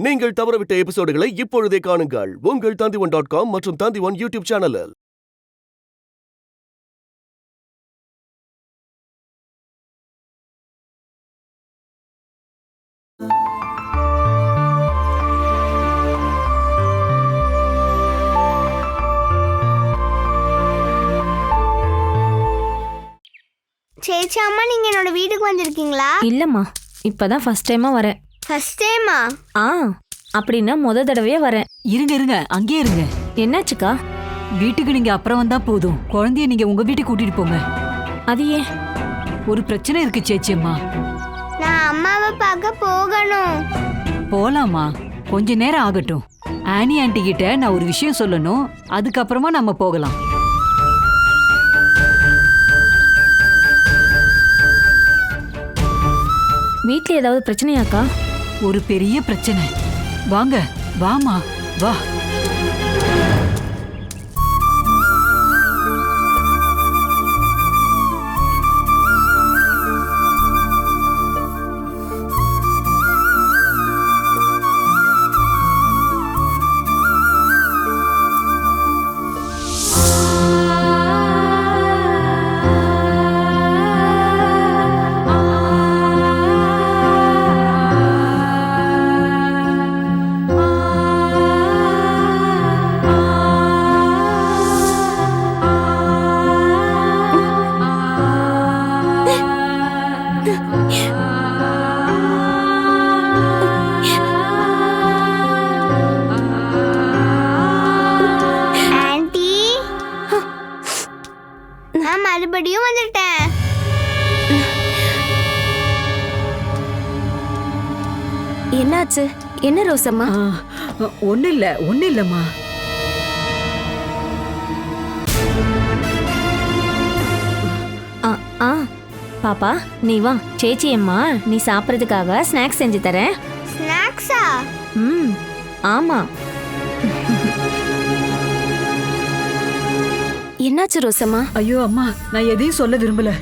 நீங்கள் தவறவிட்ட எபிசோடுகளை இப்பொழுதே காணுங்கள் உங்கள் Tandivan.com மற்றும் Tandivan யூடியூப் சேனலில். சேச்சி அம்மா, நீங்க என்னோட வீட்டுக்கு வந்திருக்கீங்களா? இல்லம்மா, இப்பதான் ஃபர்ஸ்ட் டைமா வரேன். ஃபர்ஸ்ட் டைமா? அப்படின்னா முத தடவையே வரேன். இருங்க அங்கேயே இருங்க. என்னாச்சுக்கா? வீட்டுக்கு நீங்க அப்புறம் வந்தா போதும், குழந்தைய நீங்க உங்க வீட்டுக்கு கூட்டிட்டு போங்க. அது ஏன்? ஒரு பிரச்சனை இருக்கு சேச்சியம்மா. நான் அம்மாவை பார்க்க போகணும். போலாமா? கொஞ்ச நேரம் ஆகட்டும். ஆனி ஆண்டி கிட்ட நான் ஒரு விஷயம் சொல்லணும், அதுக்கப்புறமா நம்ம போகலாம். வீட்ல ஏதாவது பிரச்சனையாக்கா? ஒரு பெரிய பிரச்சனை. வாங்க, வாமா, வா. மறுபடியும் வந்துட்டேன். என்னாச்சு? என்ன ரோசம்மா? ஒண்ணு இல்லம்மா. பாப்பா, நீ வா. சேச்சி அம்மா நீ சாப்பிட்றதுக்காக ஸ்நாக்ஸ் செஞ்சு தரேன். ஸ்நாக்ஸா? ஆமா. என்னாச்சு ரோசம்மா? ஐயோ அம்மா, நான் எதையும் சொல்ல விரும்பல.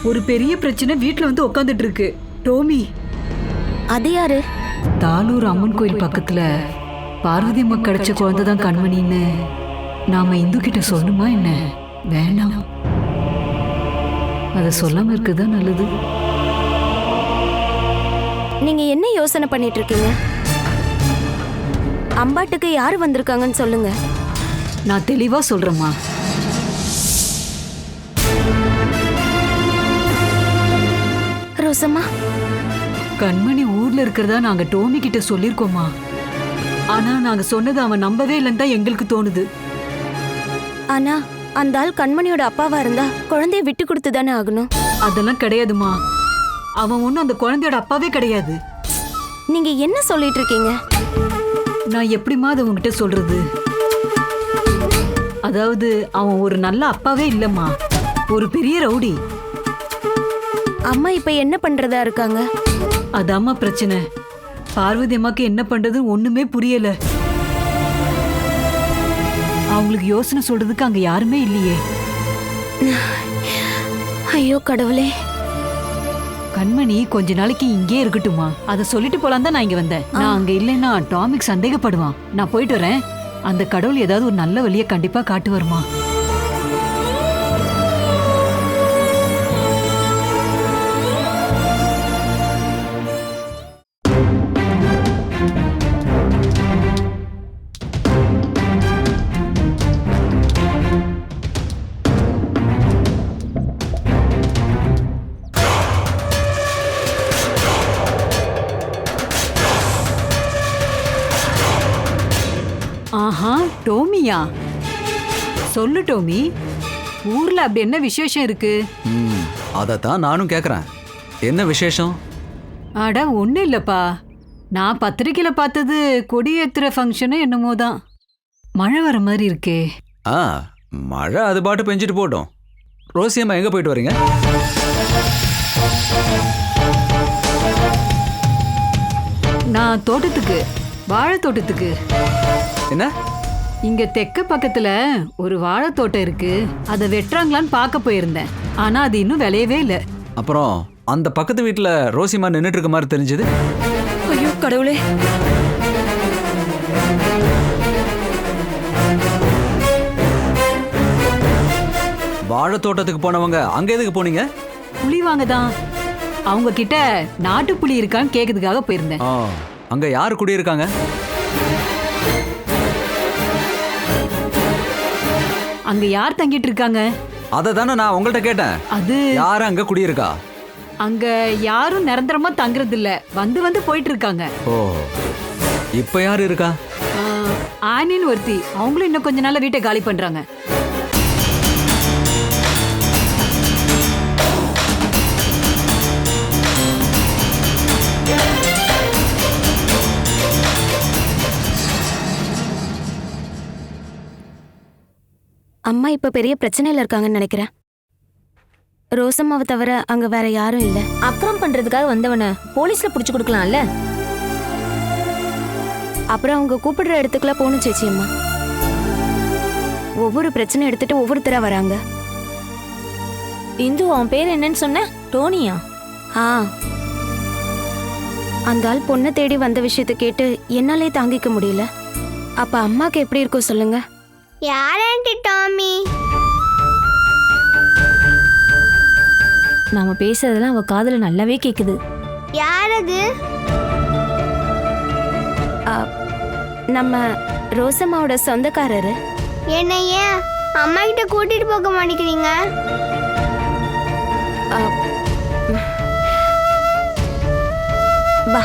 ஒரு பெரிய பிரச்சனை வீட்டுல வந்து உட்காந்துட்டு இருக்கு. டோமி. அது யாரு? தாலூர் அம்மன் கோயில் பக்கத்துல பார்வதி அம்மா கிடைச்ச குழந்தைதான் கண்மணின்னு நாம இந்து கிட்ட சொல்லணுமா என்ன? வேண்டாம், அத சொல்லாம இருக்குதான் நல்லது. நீங்க என்ன யோசனை பண்ணிட்டு இருக்கீங்க? அம்பாட்டுக்கு யாரு வந்திருக்காங்கன்னு சொல்லுங்க. நான் தெளிவா சொல்றேம்மா. ரோசம்மா, கண்மணி ஊர்ல இருக்கிறதா நாங்க டோமி கிட்ட சொல்லிருக்கோமா. ஆனா நாங்க சொன்னது அவன் நம்பவே இல்லைன்னு தான் எங்களுக்கு தோணுது. ஆனா அந்த ஆள் கண்மணியோட அப்பாவா இருந்தா குழந்தைய விட்டு கொடுத்து தானே ஆகணும். அதெல்லாம் கிடையாதுமா. அவன் ஒன்னும் அந்த குழந்தையோட அப்பாவே கிடையாது. நீங்க என்ன சொல்லிட்டு இருக்கீங்க? நான் எப்படிமா அதை உங்ககிட்ட சொல்றது? அதாவது அவன் ஒரு நல்ல அப்பாவே இல்லம்மா, ஒரு பெரிய ரவுடி. அம்மா இப்ப என்ன பண்றதா இருக்காங்க? அதாம்மா பிரச்சனை. பார்வதி அம்மாக்கு என்ன பண்றது ஒண்ணுமே புரியல. அவங்களுக்கு யோசனை சொல்றதுக்கு அங்க யாருமே இல்லையே. ஐயோ கடவுளே. கண்மணி கொஞ்ச நாளைக்கு இங்கே இருக்கட்டுமா, அதை சொல்லிட்டு போலாம் தான் நான் இங்க வந்தேன். நான் அங்க இல்லைன்னா டாமிக் சந்தேகப்படுவான். நான் போயிட்டு வரேன். அந்த கடவுள் ஏதாவது ஒரு நல்ல வழியை கண்டிப்பா காட்டு வருமா. ஆஹா, டோமியா? சொல்லு டோமி, ஊர்ல அப்படி என்ன விசேஷம் இருக்கு? அதத்தான் நானும் கேக்குறேன். என்ன விசேஷம்? அட ஒண்ணு இல்லப்பா, நான் பத்திரிக்கையில பார்த்தது கொடியேத்துற ஃபங்க்ஷனு என்னமோ தான். மழை வர மாதிரி இருக்கே. மழை அது பாட்டு பெஞ்சிட்டு போட்டோம். ரோசியம்மா எங்க போயிட்டு வரீங்க? நான் தோட்டத்துக்கு, வாழை தோட்டத்துக்கு. என்ன? இங்க தெக்க பக்கத்துல ஒரு வாழைத்தோட்டம் இருக்கு, அதை வெட்டுறாங்களான்னு பார்க்க போயிருந்தேன். ஆனா அது இன்னும் விளையவே இல்லை. அப்புறம் அந்த பக்கத்து வீட்டுல ரோசிமா நின்னுட்டு இருக்க மாதிரி தெரிஞ்சது. ஐயோ கடவுளே, வாழைத்தோட்டத்துக்கு போனவங்க அங்க எதுக்கு போனீங்க? புலி வாங்க தான். அவங்க கிட்ட நாட்டு புலி இருக்கான்னு கேக்குறதுக்காக போயிருந்தேன். அங்க யாரு குடியிருக்காங்க? அங்க யார் தங்கிட்டு இருக்காங்க? அதை தானே நான் உங்கள்கிட்ட கேட்டேன். அது யாரு அங்க குடியிருக்கா? அங்க யாரும் நிரந்தரமா தங்குறது இல்ல, வந்து வந்து போயிட்டு இருக்காங்க. ஓ, இப்ப யாரு இருக்கா? ஆனின்னு ஒருத்தி, அவங்களும் இன்னும் கொஞ்ச நாள்ல வீட்டை காலி பண்றாங்க. அம்மா இப்ப பெரிய பிரச்சனையில இருக்காங்கன்னு நினைக்கிறேன். ரோசம்மாவை தவிர அங்க வேற யாரும் இல்ல. அப்புறம் பண்றதுக்காக வந்தவன போலீஸ்ல புடிச்சு கொடுக்கலாம்ல. அப்புறம் அவங்க கூப்பிடுற இடத்துக்குலாம் போகணும் சேச்சி அம்மா. ஒவ்வொரு பிரச்சனை எடுத்துட்டு ஒவ்வொருத்தரா வராங்க. இந்து, அவன் பேர் என்னன்னு சொன்ன? டோனியா? ஆ, அந்த ஆள் பொண்ணை தேடி வந்த விஷயத்தை கேட்டு என்னாலே தாங்கிக்க முடியல. அப்ப அம்மாக்கு எப்படி இருக்கும் சொல்லுங்க? யார் ஆண்டி டாமி? நாம பேசுறதெல்லாம் அவ காதுல நல்லாவே கேக்குது. யார் அது? நம்ம ரோசம்மாவோட சொந்தக்காரரு. என்ன ஏன் அம்மா கிட்ட கூட்டிட்டு போக மாட்டேங்கிறீங்க? வா.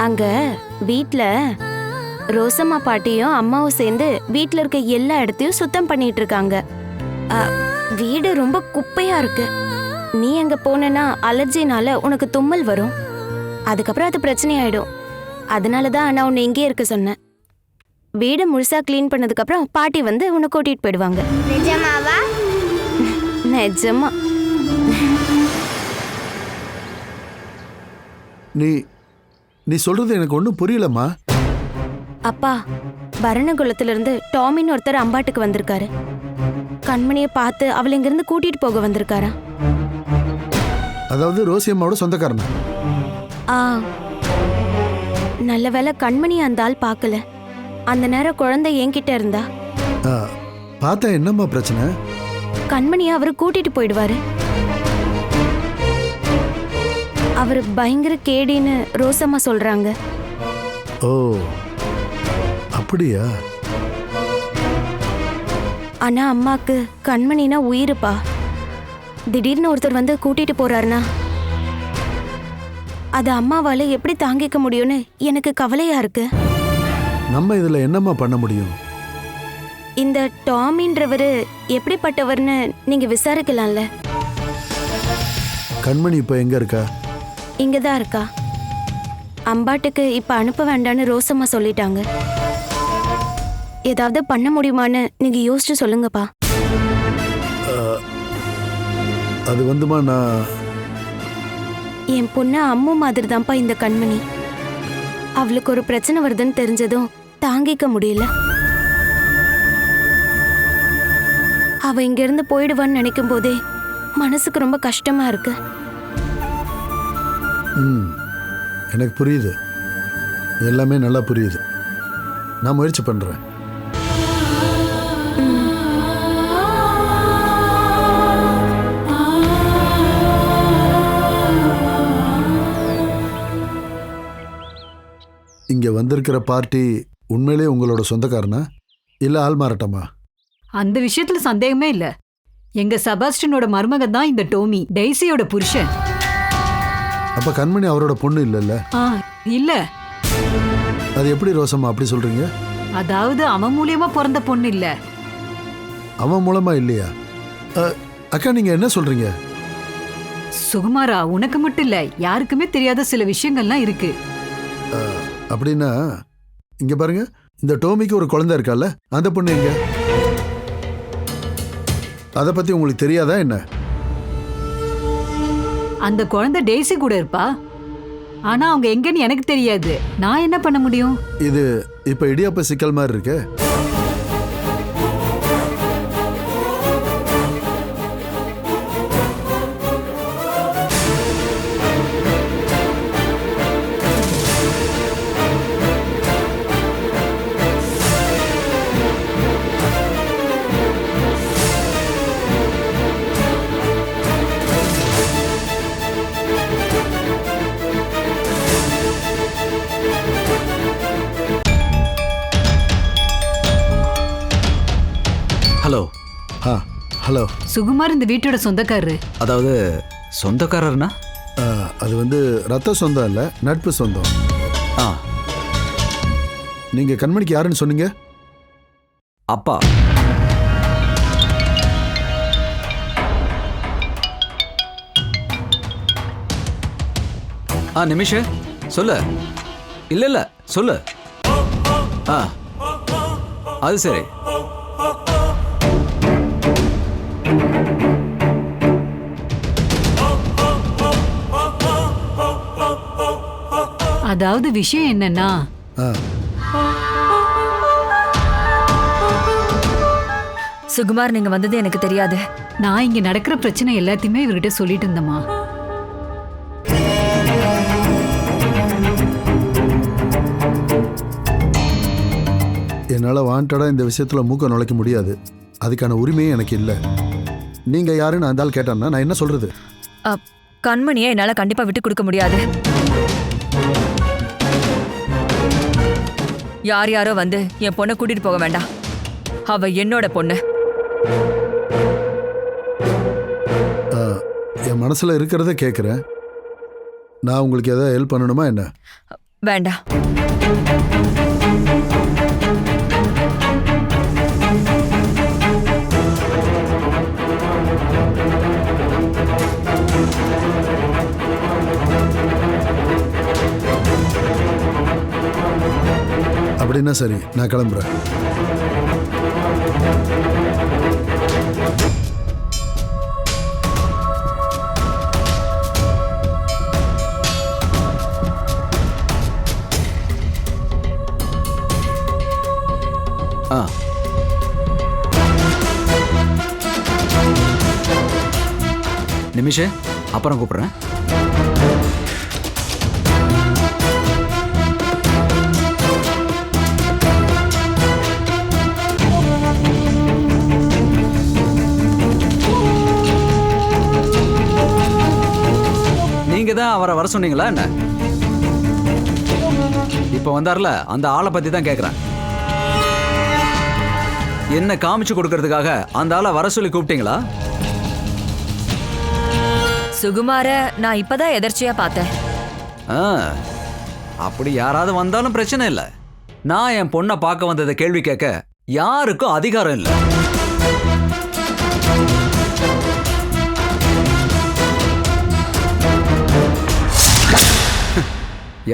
அங்க வீட்ல ரோசம்மா பாட்டியும் அம்மாவும் சேர்ந்து வீட்ல இருக்க எல்லா இடத்தையும் சுத்தம் பண்ணிட்டு இருக்காங்க. வீடு ரொம்ப குப்பையா இருக்கு. நீ அங்க போனேன்னா அலர்ஜினால உனக்கு தும்மல் வரும். அதுக்கப்புறம் அது பிரச்சனை ஆயிடும். அதனாலதான் நான் உன்னை இங்கே இருக்க சொன்னேன். வீடு முழுசா கிளீன் பண்ணதுக்கு அப்புறம் பாட்டி வந்து உன்னை கூட்டிட்டு போயிடுவாங்க. நிஜமாவா? நிஜமா. நீ சொல்றது எனக்கு ஒன்றும் புரியலம்மா. அப்பா, பரணகுலத்துல இருந்து டாமின்னு ஒருத்தர் அம்பாட்டுக்கு வந்திருக்காரு. கண்மணியை பார்த்து அவளை இங்கிருந்து கூட்டிட்டு போக வந்திருக்காரா? அதாவது ரோசி அம்மாவோட சொந்தக்காரனா? ஆ, நல்ல வேளை கண்மணி அந்த ஆள் பார்க்கல. அந்த நேரம் குழந்தை என்கிட்ட இருந்தா. பார்த்தா என்னம்மா பிரச்சனை? கண்மணியை அவரு கூட்டிட்டு போயிடுவாரு. அவரு பயங்கர கேடின்னு ரோசம்மா சொல்றாங்க. ஓ, அப்படியா? ஆனா அம்மாக்கு கண்மணினா உயிருப்பா. திடீர்னு ஒருத்தர் வந்து கூட்டிட்டு போறாருனா அது அம்மாவால எப்படி தாங்கிக்க முடியும்னு எனக்கு கவலையா இருக்கு. நம்ம இதுல என்னம்மா பண்ண முடியும்? இந்த டாமின்றவரு எப்படிப்பட்டவர்னு நீங்க விசாரிக்கலாம்ல. கண்மணி இப்ப எங்க இருக்கா? இங்கதான் இருக்கா. அம்பாட்டுக்கு இப்ப அனுப்ப வேண்டான்னு ரோசம்மா சொல்லிட்டாங்க. ஏதாவது பண்ண முடியுமான்னு நீங்க யோசிச்சு சொல்லுங்கப்பா. அது வந்துமா, நான் என் பொண்ணு அம்மு மாதிரி தான்ப்பா இந்த கண்மணி. அவளுக்கு ஒரு பிரச்சனை வருதுன்னு தெரிஞ்சதும் தாங்கிக்க முடியல. அவ இங்க இருந்து போயிடுவான்னு நினைக்கும் போதே மனசுக்கு ரொம்ப கஷ்டமா இருக்கு. எனக்கு புரியுது, எல்லாமே நல்லா புரியுது. நான் முயற்சி பண்றேன். இங்க வந்திருக்கிற பார்ட்டி உண்மையிலே உங்களோட சொந்தக்காரனா இல்ல ஆள் மாறட்டமா? அந்த விஷயத்துல சந்தேகமே இல்ல. எங்க செபாஸ்டியனோட மருமகன் தான் இந்த டோமி, டெய்ஸியோட புருஷன். அப்ப கண்மணி அவரோட பொண்ணு இல்லல்ல? இல்ல. அது எப்படி ரோசம்மா அப்படி சொல்றீங்க? அதாவது அவன் மூலியமா பிறந்த பொண்ணு இல்ல. அவன் மூலமா இல்லையா? அக்கா, நீங்க என்ன சொல்றீங்க? சுகுமாரா, உனக்கு மட்டும் இல்ல, யாருக்குமே தெரியாத சில விஷயங்கள்லாம் இருக்கு. அப்படின்னா இங்க பாருங்க, இந்த டோமிக்கு ஒரு குழந்தை இருக்கால, அந்த பொண்ணு எங்க? அத பத்தி உங்களுக்கு தெரியாதா என்ன? அந்த குழந்தை டெய்ஸி கூட இருப்பா. ஆனா அவங்க எங்கன்னு எனக்கு தெரியாது. நான் என்ன பண்ண முடியும்? இது இப்ப இடியாப்ப சிக்கல் மாதிரி இருக்கு. ஹலோ. சுகுமார் இந்த வீட்டோட சொந்தக்காரரு. அதாவது சொந்தக்காரர்னா? அது வந்து ரத்த சொந்தம் இல்லை, நட்பு சொந்தம். ஆ, நீங்கள் கண்மணிக்கு யாருன்னு சொன்னீங்க? அப்பா. நிமிஷ சொல்லு. இல்ல சொல்லு. அது சரி. அதாவது விஷயம் என்னன்னா, சுகுமார் நீங்க வந்தது எனக்கு தெரியாது. நான் இங்க நடக்கிற பிரச்சனை எல்லாத்தையுமே இவர்கிட்ட சொல்லிட்டு இருந்தேம்மா. என்னால் வாண்டடாக இந்த விஷயத்தில் மூக்க நுழைக்க முடியாது. அதுக்கான உரிமையும் எனக்கு இல்லை. நீங்கள் யாருன்னு அந்த ஆள் கேட்டான்னா நான் என்ன சொல்கிறது? கண்மணியை என்னால கண்டிப்பா விட்டு கொடுக்க முடியாது. யார் யாரோ வந்து என் பொண்ணை கூட்டிட்டு போக வேண்டாம். அவ என்னோட பொண்ணு. என் மனசில் இருக்கிறத கேட்குறேன். நான் உங்களுக்கு எதாவது ஹெல்ப் பண்ணணுமா என்ன? வேண்டாம். அப்படின்னா சரி, நான் கிளம்புறேன். நிமிஷ அப்புறம் கூப்பிடுறேன். நீங்க தான் அவரை வர சொன்னீங்களா என்ன? இப்ப வந்தார்ல, அந்த ஆளை பத்தி தான் கேக்குறேன். என்ன காமிச்சு கொடுக்கறதுக்காக அந்த ஆளை வர சொல்லி கூப்பிட்டீங்களா? சுகுமார நான் இப்பதான் எதர்ச்சியா பார்த்தேன். அப்படி யாராவது வந்தாலும் பிரச்சனை இல்லை. நான் என் பொண்ணை பார்க்க வந்ததை கேள்வி கேட்க யாருக்கும் அதிகாரம் இல்லை.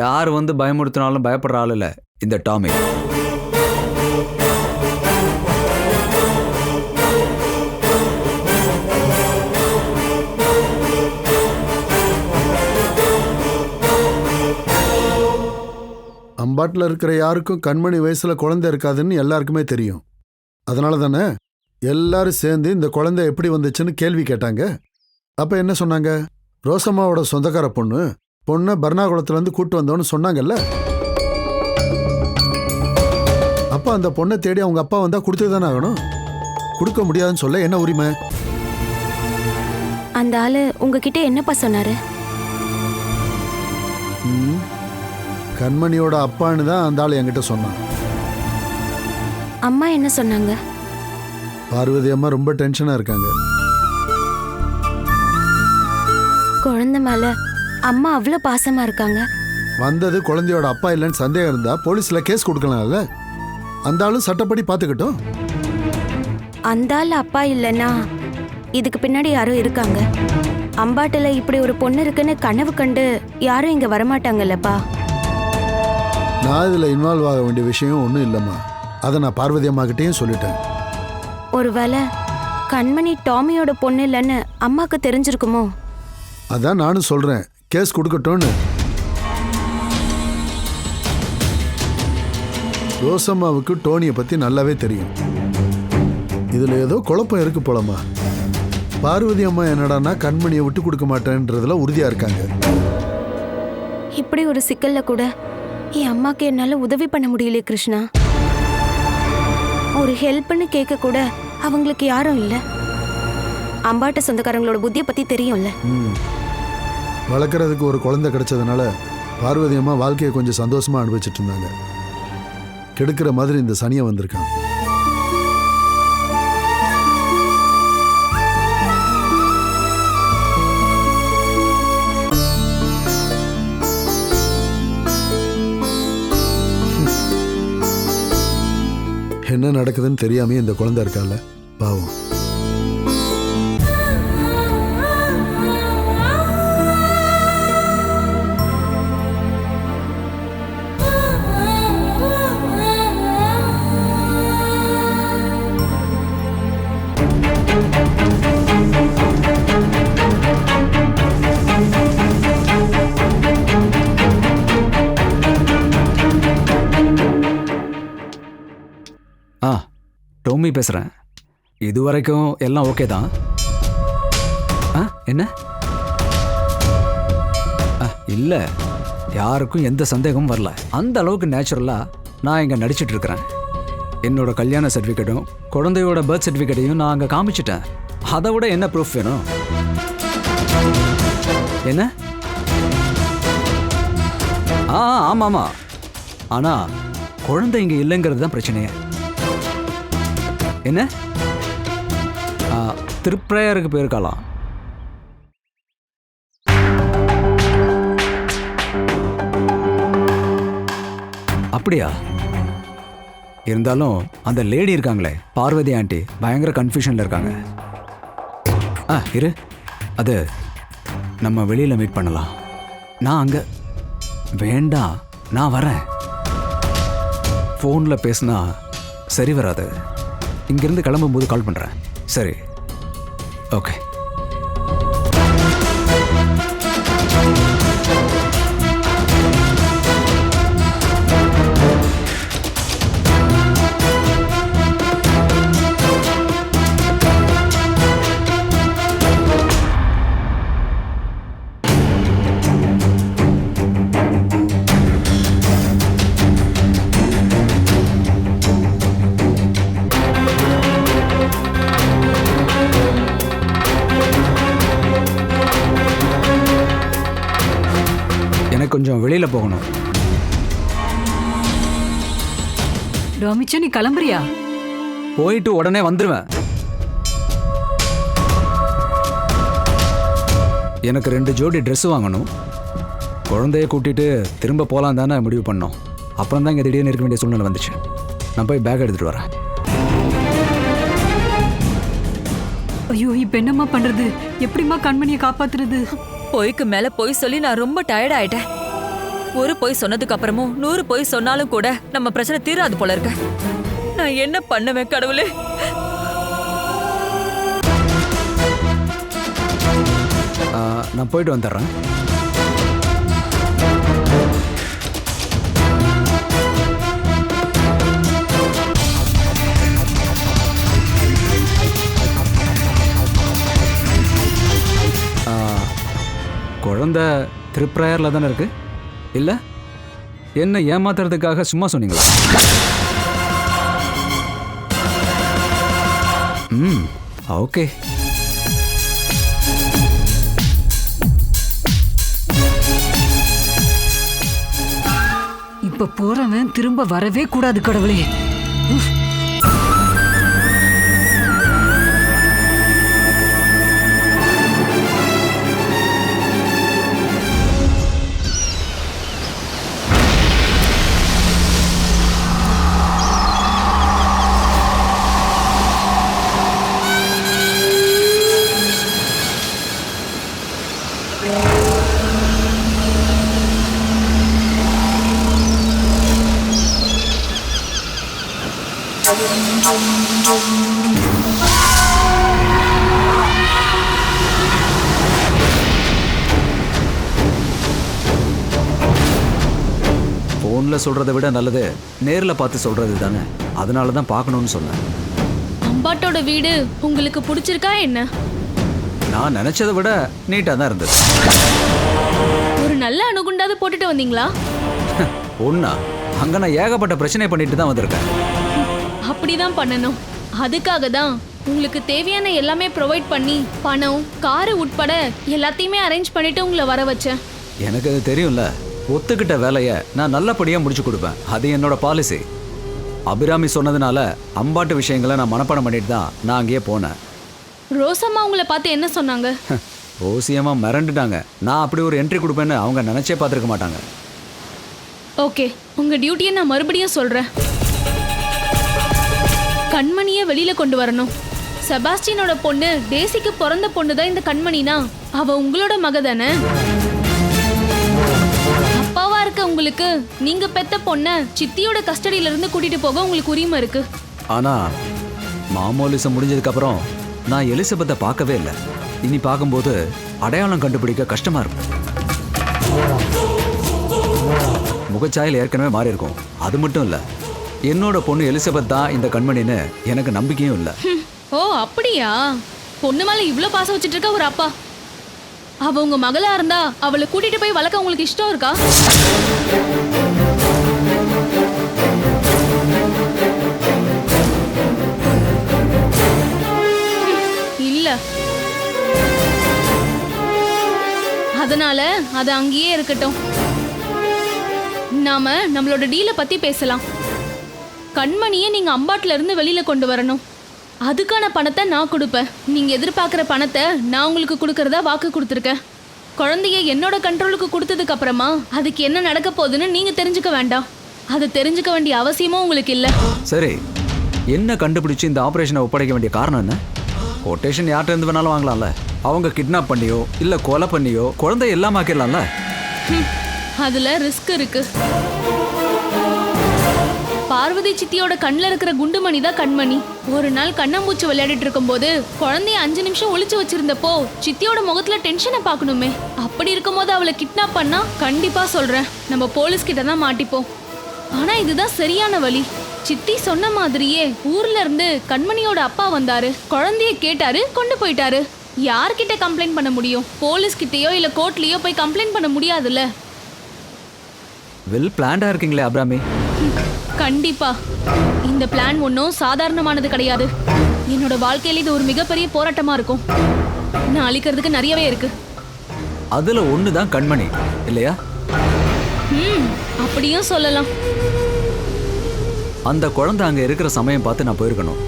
யார் வந்து பயமுறுத்தினாலும் பயப்படுற ஆள் இல்லை இந்த டாமி. அம்பாட்டில் இருக்கிற யாருக்கும் கண்மணி வயசில் குழந்தை இருக்காதுன்னு எல்லாருக்குமே தெரியும். அதனால தானே எல்லாரும் சேர்ந்து இந்த குழந்தை எப்படி வந்துச்சுன்னு கேள்வி கேட்டாங்க. அப்போ என்ன சொன்னாங்க? ரோசம்மாவோட சொந்தக்கார பொண்ணை பர்ணாகுளத்துலேருந்து கூட்டு வந்தோன்னு சொன்னாங்கல்ல. அப்போ அந்த பொண்ணை தேடி அவங்க அப்பா வந்தால் கொடுத்து தானே ஆகணும். கொடுக்க முடியாதுன்னு சொல்ல என்ன உரிமை? அந்த ஆளு உங்ககிட்ட என்னப்பா சொன்னாரு? கண்மணியோட அப்பான்னு தான் அந்த ஆள் என்கிட்ட சொன்னான். அம்மா என்ன சொன்னாங்க? பார்வதி அம்மா ரொம்ப டென்ஷனா இருக்காங்க. குழந்தை மேல அம்மா அவ்வளோ பாசமா இருக்காங்க. வந்தது குழந்தையோட அப்பா இல்லைன்னு சந்தேகம் இருந்தா போலீஸ்ல கேஸ் கொடுக்கலாம்ல. அந்த ஆளும் சட்டப்படி பார்த்துக்கிட்டோம். அந்த ஆள் அப்பா இல்லைன்னா இதுக்கு பின்னாடி யாரோ இருக்காங்க. அம்பாட்டில் இப்படி ஒரு பொண்ணு இருக்குன்னு கனவு கண்டு யாரும் இங்க வரமாட்டாங்கல்லப்பா. நான் இதில் இன்வால்வ் ஆக வேண்டிய விஷயம் ஒன்றும் இல்லைம்மா. அதை நான் பார்வதி அம்மா கிட்டேயும் சொல்லிட்டேன். ஒருவேளை கண்மணி டாமியோட பொண்ணு இல்லைன்னு அம்மாக்கு தெரிஞ்சிருக்குமோ? அதான் நானும் சொல்கிறேன், கேஸ் கொடுக்கட்டும்னு. ரோசம்மாவுக்கு டோனியை பற்றி நல்லாவே தெரியும். இதில் ஏதோ குழப்பம் இருக்கு போலம்மா. பார்வதி அம்மா என்னடான்னா கண்மணியை விட்டு கொடுக்க மாட்டேன்றதுல உறுதியாக இருக்காங்க. இப்படி ஒரு சிக்கல்ல கூட என் அம்மாக்கு என்னால உதவி பண்ண முடியலையே கிருஷ்ணா. ஒரு ஹெல்ப்னு கேட்க கூட அவங்களுக்கு யாரும் இல்லை. அம்பாட்ட சொந்தக்காரங்களோட புத்தியை பத்தி தெரியும்ல. வளர்க்குறதுக்கு ஒரு குழந்தை கிடைச்சதுனால பார்வதி அம்மா வாழ்க்கையை கொஞ்சம் சந்தோஷமா அனுபவிச்சுட்டு இருந்தாங்க. கெடுக்கிற மாதிரி இந்த சனியை வந்திருக்கான். என்ன நடக்குதுன்னு தெரியாமே இந்த குழந்தை இருக்கால, பாவம். டோமி பேசுகிறேன். இது வரைக்கும் எல்லாம் ஓகே தான். என்ன? இல்லை, யாருக்கும் எந்த சந்தேகமும் வரல. அந்த அளவுக்கு நேச்சுரலாக நான் இங்கே நடிச்சிட்டு இருக்கிறேன். என்னோட கல்யாண சர்டிஃபிகேட்டும் குழந்தையோட பர்த் சர்டிஃபிகேட்டையும் நான் அங்கே காமிச்சிட்டேன். அதை விட என்ன ப்ரூஃப் வேணும்? என்ன? ஆமாம். ஆனால் குழந்தை இங்கே இல்லைங்கிறது தான் பிரச்சனையே. என்ன? திருப்ரேயருக்கு போயிருக்கலாம். அப்படியா? இருந்தாலும் அந்த லேடி இருக்காங்களே, பார்வதி ஆண்டி, பயங்கர கன்ஃபியூஷன்ல இருக்காங்க. இரு, அது நம்ம வெளியில மீட் பண்ணலாம். நான் அங்க வேண்டாம், நான் வரேன். ஃபோன்ல பேசினா சரி வராது. இங்கிருந்து கிளம்பும்போது கால் பண்றேன். சரி, ஓகே. கொஞ்சம் வெளியில போகணும். டாமிச்சா, நீ கிளம்புறியா? போயிட்டு உடனே வந்துருவேன். எனக்கு 2 ஜோடி ட்ரெஸ் வாங்கணும். குழந்தைய கூட்டிட்டு திரும்ப போலாம் தானே முடிவு பண்ணோம். அப்புறம் தான் இங்கே திடீர்னு இருக்க வேண்டிய சூழ்நிலை வந்துச்சு. நான் போய் பேக் எடுத்துட்டு வரேன். ஐயோ, இப்ப என்னம்மா பண்றது? எப்படிம்மா கண்மணியை காப்பாத்துறது? பொய்க்கு மேல பொய் சொல்லி நான் ரொம்ப டயர்ட் ஆயிட்டேன். ஒரு பொய் சொன்னதுக்கு அப்புறமும் 100 பொய் சொன்னாலும் கூட நம்ம பிரச்சனை தீராது போல இருக்க. நான் என்ன பண்ணுவேன் கடவுளே? நான் போயிட்டு வந்துடுறேன். குழந்தை திருப்ரேயர்ல தானே இருக்கு, இல்ல? என்ன ஏமாத்துறதுக்காக சும்மா சொன்னீங்களா? ஓகே. இப்ப போறவன் திரும்ப வரவே கூடாது கடவுளே. போன்ல சொல்றதை விட நல்லது நேர்ல பார்த்து சொல்றது தானே. அதனால தான் பார்க்கணும்னு சொன்னேன். அம்பாட்டோட வீடு உங்களுக்கு பிடிச்சிருக்கா என்ன? நான் நினைச்சதை விட நீட்டா தான் இருந்தது. ஒரு நல்ல அணுகுண்டாவது போட்டுட்டு வந்தீங்களா? ஒண்ணா? அங்க நான் ஏகப்பட்ட பிரச்சனை பண்ணிட்டு தான் வந்திருக்கேன். அப்படிதான் பண்ணணும். அதுக்காக தான் உங்களுக்கு தேவையான எல்லாமே ப்ரொவைட் பண்ணி பணம், காரு உட்பட எல்லாத்தையுமே அரேஞ்ச் பண்ணிட்டு உங்களை வர வச்சேன். எனக்கு அது தெரியும்ல. ஒத்துக்கிட்ட வேலையை நான் நல்லபடியா முடிச்சு கொடுப்பேன். அது என்னோட பாலிசி. அபிராமி சொன்னதுனால அம்பாட்டு விஷயங்களை நான் மனப்பாடம் பண்ணிட்டு தான் நான் அங்கேயே போனேன். ரோசம்மா உங்களை பார்த்து என்ன சொன்னாங்க? ஓசியமா மிரண்டுட்டாங்க. நான் அப்படி ஒரு என்ட்ரி கொடுப்பேன்னு அவங்க நினைச்சே பார்த்துருக்க மாட்டாங்க. ஓகே, உங்க டியூட்டியை நான் மறுபடியும் சொல்றேன். கண்மணியை வெளியில கொண்டு வரணும். செபாஸ்டியனோட பொண்ணு டேசிக்கு பிறந்த பொண்ணு தான் இந்த கண்மணினா அவ உங்களோட மக தானே. அப்பாவா இருக்க உங்களுக்கு நீங்க பெத்த பொண்ண சித்தியோட கஸ்டடியில இருந்து கூட்டிட்டு போக உங்களுக்கு உரிமை இருக்கு. ஆனா மாமோலிசம் முடிஞ்சதுக்கு அப்புறம் நான் எலிசபெத்தை பார்க்கவே இல்லை. இனி பார்க்கும்போது அடையாளம் கண்டுபிடிக்க கஷ்டமா இருக்கும். முகச்சாயல் ஏற்கனவே மாறி இருக்கும். அது மட்டும் இல்ல, என்னோட பொண்ணு எலிசபெத் தான் இந்த கண்மணின்னு எனக்கு நம்பிக்கையும் இல்லை. ஓ அப்படியா? பொண்ணு மேல இவ்ளோ பாசம் வச்சிட்டு இருக்க ஒரு அப்பா, அவ உங்க மகளா இருந்தா அவளை கூட்டிட்டு போய் வளர்க்க உங்களுக்கு இஷ்டம் இருக்கா? இல்ல. அதனால அது அங்கேயே இருக்கட்டும். நாம நம்மளோட டீல பத்தி பேசலாம். கண்மணியை நீங்க அம்பாட்ல இருந்து வெளியில கொண்டு வரணும். அதுக்கான பணத்தை நான் கொடுப்பேன். நீங்க எதிர்பார்க்குற பணத்தை நான் உங்களுக்கு கொடுக்கறதா வாக்கு கொடுத்துருக்கேன். குழந்தைய என்னோட கண்ட்ரோலுக்கு கொடுத்ததுக்கு அப்புறமா அதுக்கு என்ன நடக்க போகுதுன்னு நீங்க தெரிஞ்சுக்க வேண்டாம். அதை தெரிஞ்சுக்க வேண்டிய அவசியமும் உங்களுக்கு இல்லை. சரி, என்ன கண்டுபிடிச்சு இந்த ஆபரேஷனை ஒப்படைக்க வேண்டிய காரணம் என்ன? கொட்டேஷன் யார்கிட்ட இருந்து வேணாலும் வாங்கலாம்ல. அவங்க கிட்னாப் பண்ணியோ இல்ல கொலை பண்ணியோ குழந்தை எல்லாம் ஆக்கிடலாம்ல. அதுல ரிஸ்க் இருக்கு. பார்வதி சித்தியோட கண்ணில் இருக்கிற குண்டுமணி தான் கண்மணி. ஒரு நாள் கண்ணாம்பூச்சி விளையாடிட்டு இருக்கும்போது குழந்தைய 5 நிமிஷம் ஒளிச்சு வச்சிருந்தப்போ சித்தியோட முகத்துல டென்ஷனை பார்க்கணுமே. அப்படி இருக்கும்போது அவளை கிட்னாப் பண்ணா கண்டிப்பா சொல்றேன் நம்ம போலீஸ் கிட்ட தான் மாட்டிப்போம். ஆனா இதுதான் சரியான வழி. சித்தி சொன்ன மாதிரியே ஊர்ல இருந்து கண்மணியோட அப்பா வந்தாரு, குழந்தைய கேட்டாரு, கொண்டு போயிட்டாரு. யார்கிட்ட கம்ப்ளைண்ட் பண்ண முடியும்? போலீஸ் கிட்டயோ இல்ல கோர்ட்லயோ போய் கம்ப்ளைண்ட் பண்ண முடியாதுல்ல. வெல் பிளான்டா இருக்கீங்களே அப்ராமி. கண்டிப்பா. இந்த பிளான் ஒன்றும் சாதாரணமானது கிடையாது. என்னோட வாழ்க்கையில இது ஒரு மிகப்பெரிய போராட்டமா இருக்கும். நான் அழிக்கிறதுக்கு நிறையவே இருக்கு. அதுல ஒண்ணுதான் கண்மணி இல்லையா? அப்படியும் சொல்லலாம். அந்த குழந்தை அங்க இருக்கிற சமயம் பார்த்து நான் போயிருக்கணும்.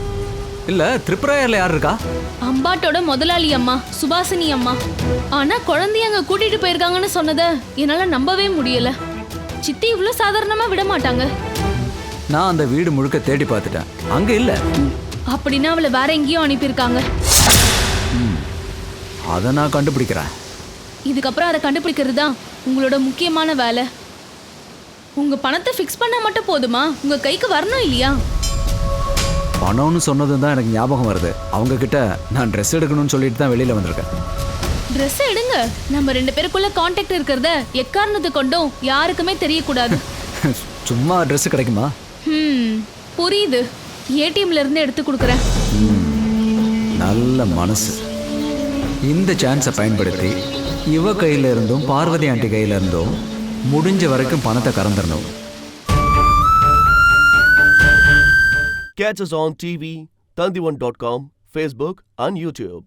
இல்ல திரிபுராயர்ல யார் இருக்கா? அம்பாட்டோட முதலாளி அம்மா சுபாசினி அம்மா. ஆனா குழந்தைய அங்க கூட்டிட்டு போயிருக்காங்கன்னு சொன்னதை என்னால நம்பவே முடியல. சித்தி இவ்வளவு சாதாரணமா விட மாட்டாங்க. நான் அந்த வீடு முழுக்க தேடி பார்த்துட்டேன், அங்க இல்ல. அப்படின்னா அவளை வேற எங்கேயோ அனுப்பியிருக்காங்க. அதை நான் கண்டுபிடிக்கிறேன். இதுக்கப்புறம் அதை கண்டுபிடிக்கிறது தான் உங்களோட முக்கியமான வேலை. உங்க பணத்தை ஃபிக்ஸ் பண்ணா மட்டும் போதுமா? உங்க கைக்கு வரணும் இல்லையா? பணம்னு சொன்னதும் தான் எனக்கு ஞாபகம் வருது. அவங்க கிட்ட நான் ட்ரெஸ் எடுக்கணும்னு சொல்லிட்டு தான் வெளியில வந்திருக்கேன். ட்ரெஸ் எடுங்க. நம்ம 2 பேருக்குள்ள கான்டாக்ட் இருக்கிறத எக்காரணத்தை கொண்டும் யாருக்குமே தெரியக்கூடாது. சும்மா ட்ரெஸ் கிடைக்குமா? புரியுது. ஏடிஎம்ல இருந்து எடுத்து கொடுக்குறேன். நல்ல மனசு. இந்த சான்ஸை பயன்படுத்தி இவ கையில இருந்தும் பார்வதி ஆண்டி கையில இருந்தும் முடிஞ்ச வரைக்கும் பணத்தை கறந்துடணும். Catch us on TV, Tandivan.com, Facebook and YouTube.